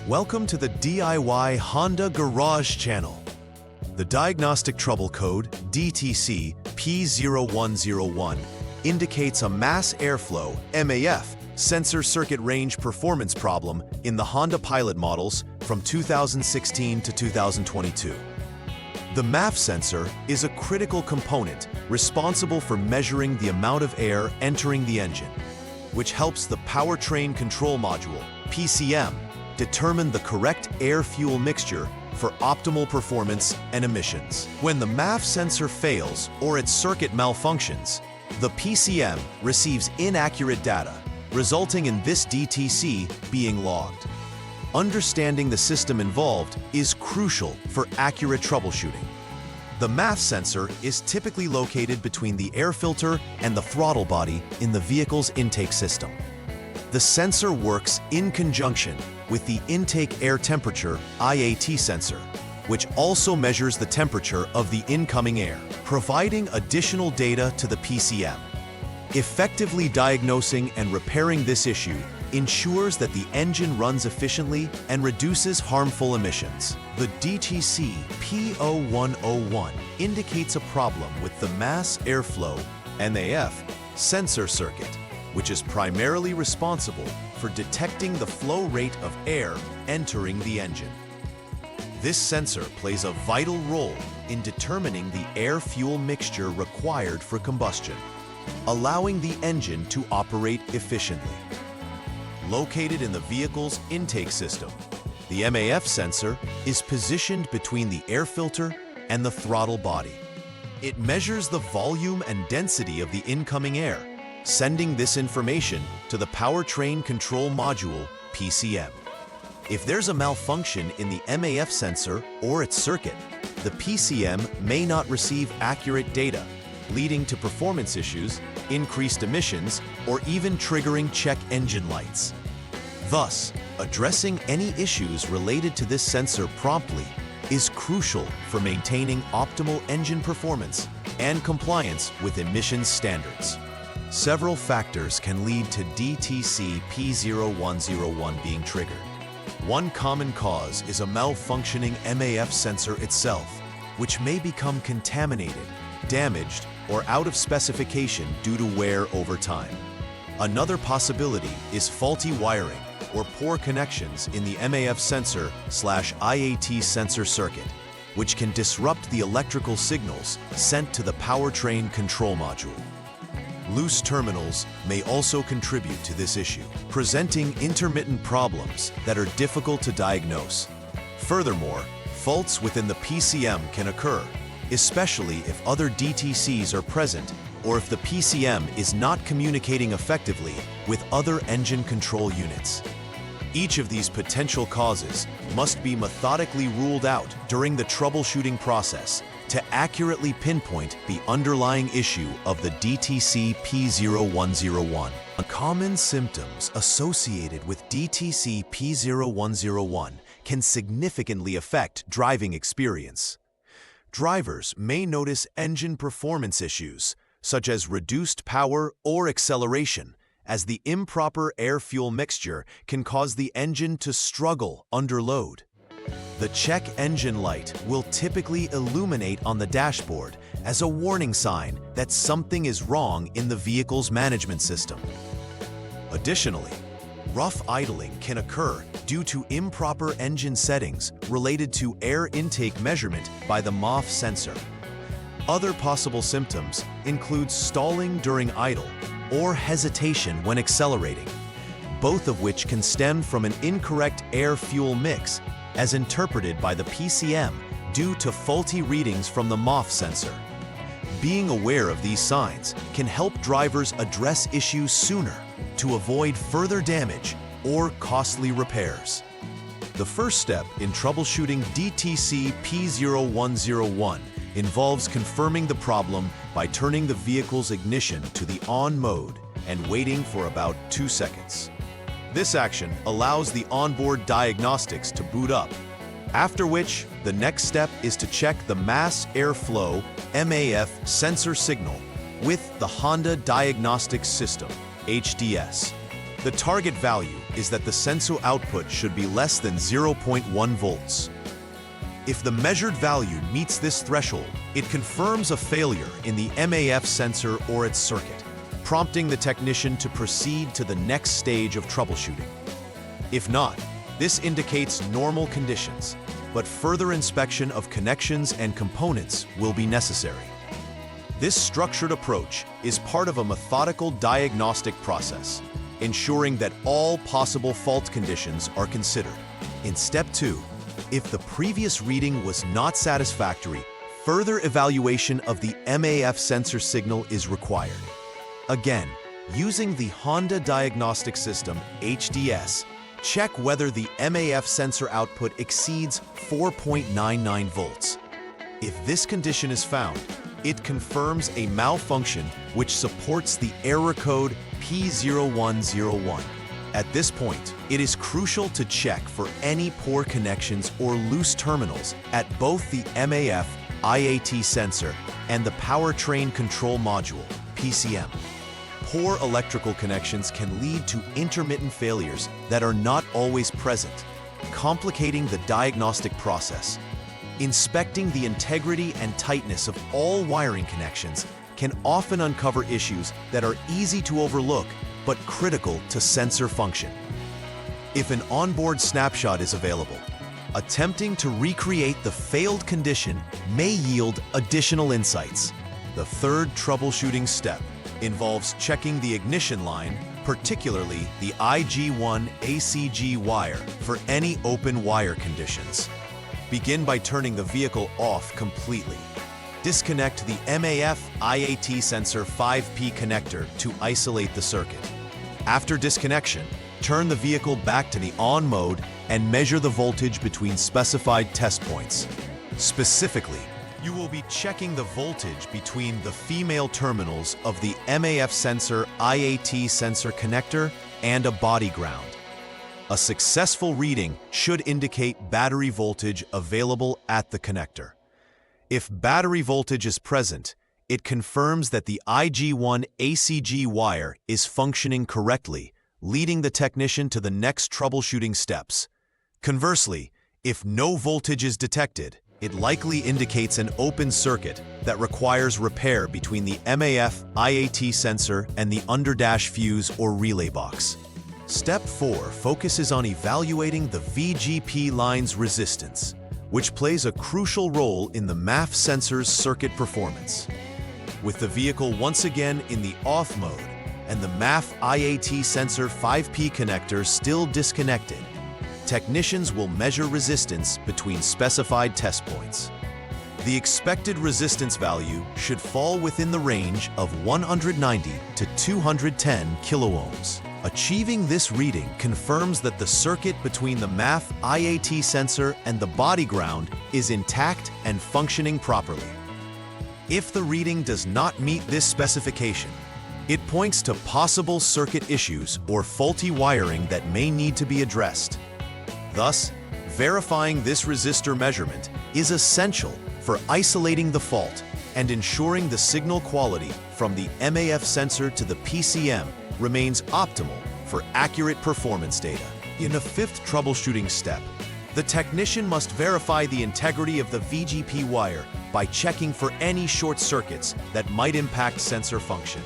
Welcome to the DIY Honda Garage channel. The Diagnostic Trouble Code, DTC P0101, indicates a mass airflow (MAF) sensor circuit range performance problem in the Honda Pilot models from 2016 to 2022. The MAF sensor is a critical component responsible for measuring the amount of air entering the engine, which helps the powertrain control module, PCM, determine the correct air-fuel mixture for optimal performance and emissions. When the MAF sensor fails or its circuit malfunctions, the PCM receives inaccurate data, resulting in this DTC being logged. Understanding the system involved is crucial for accurate troubleshooting. The MAF sensor is typically located between the air filter and the throttle body in the vehicle's intake system. The sensor works in conjunction with the intake air temperature (IAT) sensor, which also measures the temperature of the incoming air, providing additional data to the PCM. Effectively diagnosing and repairing this issue ensures that the engine runs efficiently and reduces harmful emissions. The DTC P0101 indicates a problem with the mass airflow (MAF) sensor circuit, which is primarily responsible for detecting the flow rate of air entering the engine. This sensor plays a vital role in determining the air-fuel mixture required for combustion, allowing the engine to operate efficiently. Located in the vehicle's intake system, the MAF sensor is positioned between the air filter and the throttle body. It measures the volume and density of the incoming air, sending this information to the powertrain control module, PCM. If there's a malfunction in the MAF sensor or its circuit, the PCM may not receive accurate data, leading to performance issues, increased emissions, or even triggering check engine lights. Thus, addressing any issues related to this sensor promptly is crucial for maintaining optimal engine performance and compliance with emissions standards. Several factors can lead to DTC P0101 being triggered. One common cause is a malfunctioning MAF sensor itself, which may become contaminated, damaged, or out of specification due to wear over time. Another possibility is faulty wiring or poor connections in the MAF sensor/IAT sensor circuit, which can disrupt the electrical signals sent to the powertrain control module. Loose terminals may also contribute to this issue, presenting intermittent problems that are difficult to diagnose. Furthermore, faults within the PCM can occur, especially if other DTCs are present or if the PCM is not communicating effectively with other engine control units. Each of these potential causes must be methodically ruled out during the troubleshooting process to accurately pinpoint the underlying issue of the DTC P0101. Common symptoms associated with DTC P0101 can significantly affect driving experience. Drivers may notice engine performance issues, such as reduced power or acceleration, as the improper air-fuel mixture can cause the engine to struggle under load. The check engine light will typically illuminate on the dashboard as a warning sign that something is wrong in the vehicle's management system. Additionally, rough idling can occur due to improper engine settings related to air intake measurement by the MAF sensor. Other possible symptoms include stalling during idle or hesitation when accelerating, both of which can stem from an incorrect air-fuel mix as interpreted by the PCM due to faulty readings from the MAF sensor. Being aware of these signs can help drivers address issues sooner to avoid further damage or costly repairs. The first step in troubleshooting DTC P0101 involves confirming the problem by turning the vehicle's ignition to the on mode and waiting for about 2 seconds. This action allows the onboard diagnostics to boot up, after which the next step is to check the mass airflow (MAF) sensor signal with the Honda Diagnostic System, HDS. The target value is that the sensor output should be less than 0.1 volts. If the measured value meets this threshold, it confirms a failure in the MAF sensor or its circuit, prompting the technician to proceed to the next stage of troubleshooting. If not, this indicates normal conditions, but further inspection of connections and components will be necessary. This structured approach is part of a methodical diagnostic process, ensuring that all possible fault conditions are considered. In Step 2, if the previous reading was not satisfactory, further evaluation of the MAF sensor signal is required. Again, using the Honda Diagnostic System, HDS, check whether the MAF sensor output exceeds 4.99 volts. If this condition is found, it confirms a malfunction which supports the error code P0101. At this point, it is crucial to check for any poor connections or loose terminals at both the MAF IAT sensor and the powertrain control module, PCM. Poor electrical connections can lead to intermittent failures that are not always present, complicating the diagnostic process. Inspecting the integrity and tightness of all wiring connections can often uncover issues that are easy to overlook but critical to sensor function. If an onboard snapshot is available, attempting to recreate the failed condition may yield additional insights. The third troubleshooting step involves checking the ignition line, particularly the IG1 ACG wire, for any open wire conditions. Begin by turning the vehicle off completely. Disconnect the MAF IAT sensor 5P connector to isolate the circuit. After disconnection, turn the vehicle back to the on mode and measure the voltage between specified test points. Specifically, you will be checking the voltage between the female terminals of the MAF sensor IAT sensor connector and a body ground. A successful reading should indicate battery voltage available at the connector. If battery voltage is present, it confirms that the IG1 ACG wire is functioning correctly, leading the technician to the next troubleshooting steps. Conversely, if no voltage is detected, it likely indicates an open circuit that requires repair between the MAF IAT sensor and the underdash fuse or relay box. Step 4 focuses on evaluating the VGP line's resistance, which plays a crucial role in the MAF sensor's circuit performance. With the vehicle once again in the off mode and the MAF IAT sensor 5P connector still disconnected, technicians will measure resistance between specified test points. The expected resistance value should fall within the range of 190 to 210 kiloohms. Achieving this reading confirms that the circuit between the MAF IAT sensor and the body ground is intact and functioning properly. If the reading does not meet this specification, it points to possible circuit issues or faulty wiring that may need to be addressed. Thus, verifying this resistor measurement is essential for isolating the fault and ensuring the signal quality from the MAF sensor to the PCM remains optimal for accurate performance data. In the fifth troubleshooting step, the technician must verify the integrity of the VGP wire by checking for any short circuits that might impact sensor function.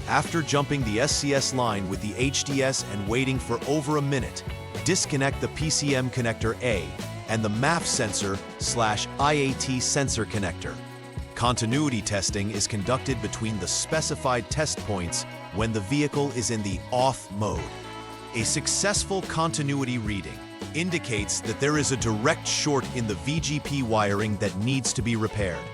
After jumping the SCS line with the HDS and waiting for over a minute, disconnect the PCM connector A and the MAF sensor/IAT sensor connector. Continuity testing is conducted between the specified test points when the vehicle is in the off mode. A successful continuity reading indicates that there is a direct short in the VGP wiring that needs to be repaired.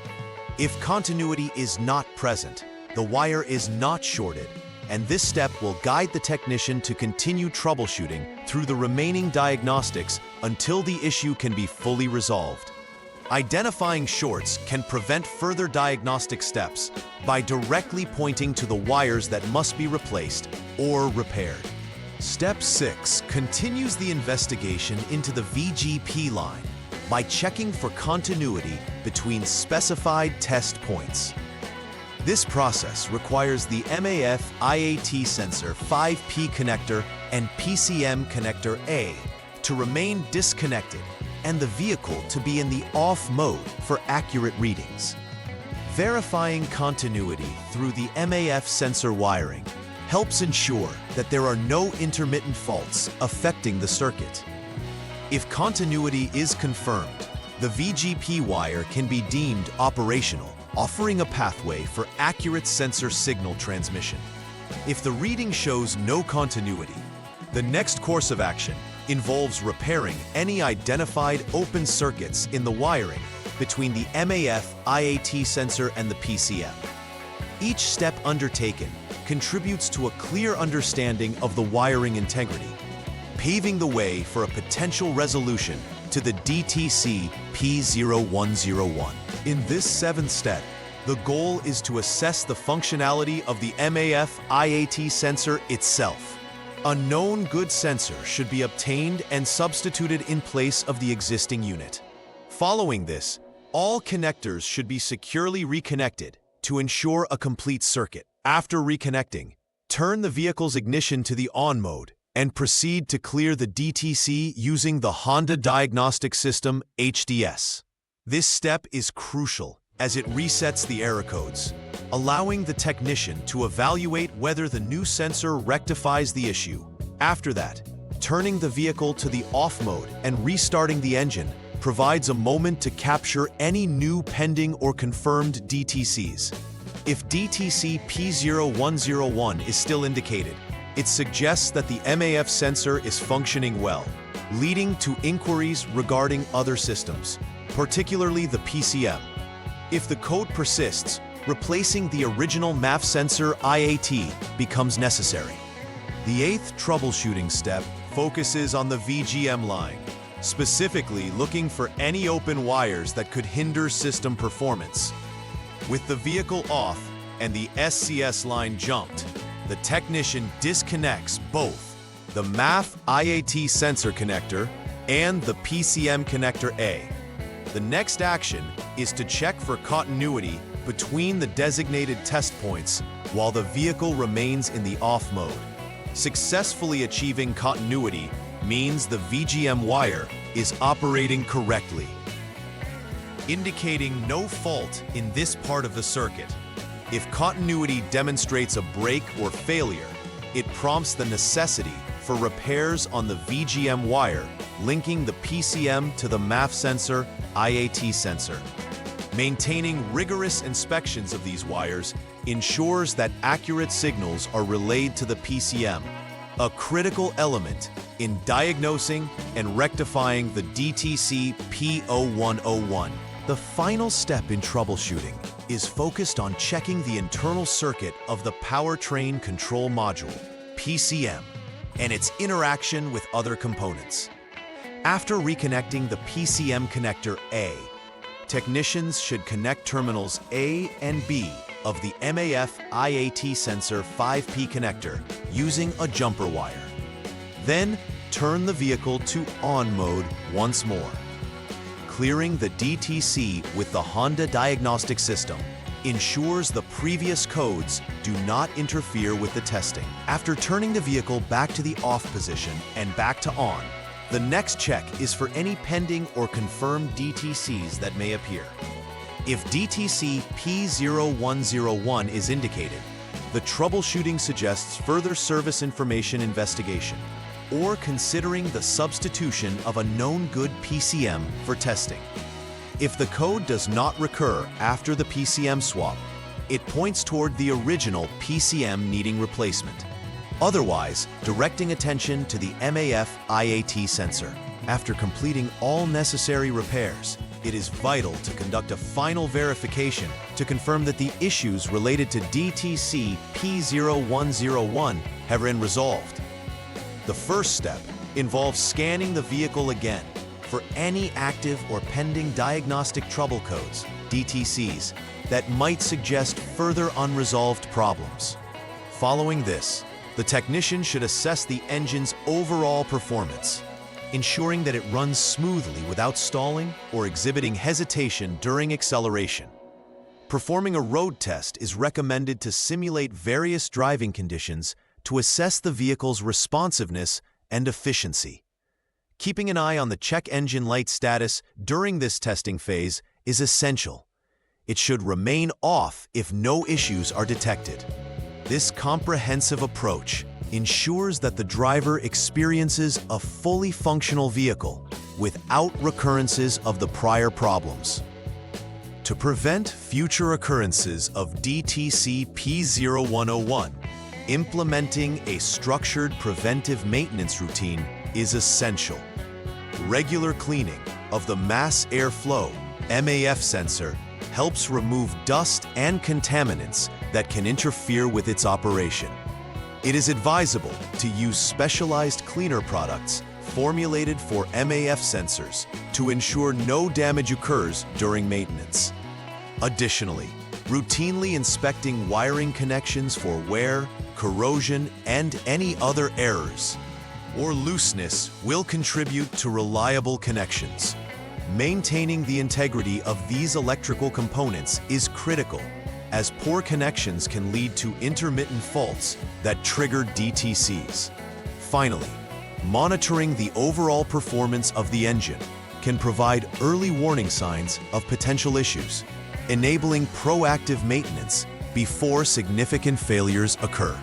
If continuity is not present, the wire is not shorted, and this step will guide the technician to continue troubleshooting through the remaining diagnostics until the issue can be fully resolved. Identifying shorts can prevent further diagnostic steps by directly pointing to the wires that must be replaced or repaired. Step 6 continues the investigation into the VGP line by checking for continuity between specified test points. This process requires the MAF IAT sensor 5P connector and PCM connector A to remain disconnected and the vehicle to be in the off mode for accurate readings. Verifying continuity through the MAF sensor wiring helps ensure that there are no intermittent faults affecting the circuit. If continuity is confirmed, the VGP wire can be deemed operational, offering a pathway for accurate sensor signal transmission. If the reading shows no continuity, the next course of action involves repairing any identified open circuits in the wiring between the MAF IAT sensor and the PCM. Each step undertaken contributes to a clear understanding of the wiring integrity, paving the way for a potential resolution to the DTC P0101. In this 7th step, the goal is to assess the functionality of the MAF IAT sensor itself. A known good sensor should be obtained and substituted in place of the existing unit. Following this, all connectors should be securely reconnected to ensure a complete circuit. After reconnecting, turn the vehicle's ignition to the on mode and proceed to clear the DTC using the Honda Diagnostic System HDS. This step is crucial as it resets the error codes, allowing the technician to evaluate whether the new sensor rectifies the issue. After that, turning the vehicle to the off mode and restarting the engine provides a moment to capture any new pending or confirmed DTCs. If DTC P0101 is still indicated, it suggests that the MAF sensor is functioning well, leading to inquiries regarding other systems, particularly the PCM. If the code persists, replacing the original MAF sensor IAT becomes necessary. The 8th troubleshooting step focuses on the VGM line, specifically looking for any open wires that could hinder system performance. With the vehicle off and the SCS line jumped, the technician disconnects both the MAF IAT sensor connector and the PCM connector A. The next action is to check for continuity between the designated test points while the vehicle remains in the off mode. Successfully achieving continuity means the VGM wire is operating correctly, indicating no fault in this part of the circuit. If continuity demonstrates a break or failure, it prompts the necessity for repairs on the VGM wire linking the PCM to the MAF sensor IAT sensor. Maintaining rigorous inspections of these wires ensures that accurate signals are relayed to the PCM, a critical element in diagnosing and rectifying the DTC P0101. The final step in troubleshooting is focused on checking the internal circuit of the powertrain control module, PCM, and its interaction with other components. After reconnecting the PCM connector A, technicians should connect terminals A and B of the MAF IAT sensor 5P connector using a jumper wire. Then, turn the vehicle to on mode once more. Clearing the DTC with the Honda Diagnostic System ensures the previous codes do not interfere with the testing. After turning the vehicle back to the off position and back to on, the next check is for any pending or confirmed DTCs that may appear. If DTC P0101 is indicated, the troubleshooting suggests further service information investigation or considering the substitution of a known good PCM for testing. If the code does not recur after the PCM swap, it points toward the original PCM needing replacement. Otherwise, directing attention to the MAF IAT sensor. After completing all necessary repairs, it is vital to conduct a final verification to confirm that the issues related to DTC P0101 have been resolved. The first step involves scanning the vehicle again for any active or pending diagnostic trouble codes, DTCs, that might suggest further unresolved problems. Following this, the technician should assess the engine's overall performance, ensuring that it runs smoothly without stalling or exhibiting hesitation during acceleration. Performing a road test is recommended to simulate various driving conditions to assess the vehicle's responsiveness and efficiency. Keeping an eye on the check engine light status during this testing phase is essential. It should remain off if no issues are detected. This comprehensive approach ensures that the driver experiences a fully functional vehicle without recurrences of the prior problems. To prevent future occurrences of DTC P0101, implementing a structured preventive maintenance routine is essential. Regular cleaning of the mass airflow (MAF) sensor helps remove dust and contaminants that can interfere with its operation. It is advisable to use specialized cleaner products formulated for MAF sensors to ensure no damage occurs during maintenance. Additionally, routinely inspecting wiring connections for wear, corrosion, and any other errors or looseness will contribute to reliable connections. Maintaining the integrity of these electrical components is critical, as poor connections can lead to intermittent faults that trigger DTCs. Finally, monitoring the overall performance of the engine can provide early warning signs of potential issues, enabling proactive maintenance before significant failures occur.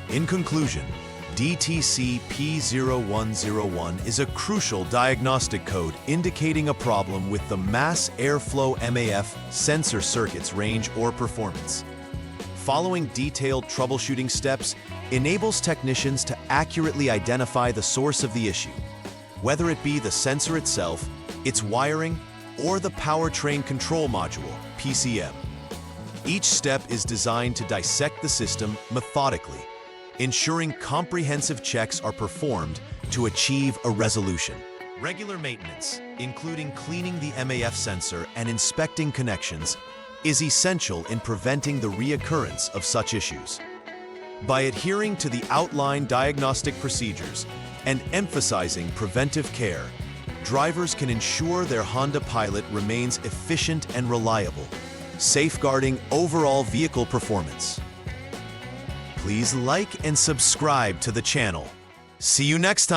In conclusion, DTC P0101 is a crucial diagnostic code indicating a problem with the mass airflow MAF sensor circuit's range or performance. Following detailed troubleshooting steps enables technicians to accurately identify the source of the issue, whether it be the sensor itself, its wiring, or the powertrain control module, PCM. Each step is designed to dissect the system methodically, ensuring comprehensive checks are performed to achieve a resolution. Regular maintenance, including cleaning the MAF sensor and inspecting connections, is essential in preventing the reoccurrence of such issues. By adhering to the outlined diagnostic procedures and emphasizing preventive care, drivers can ensure their Honda Pilot remains efficient and reliable, safeguarding overall vehicle performance. Please like and subscribe to the channel. See you next time.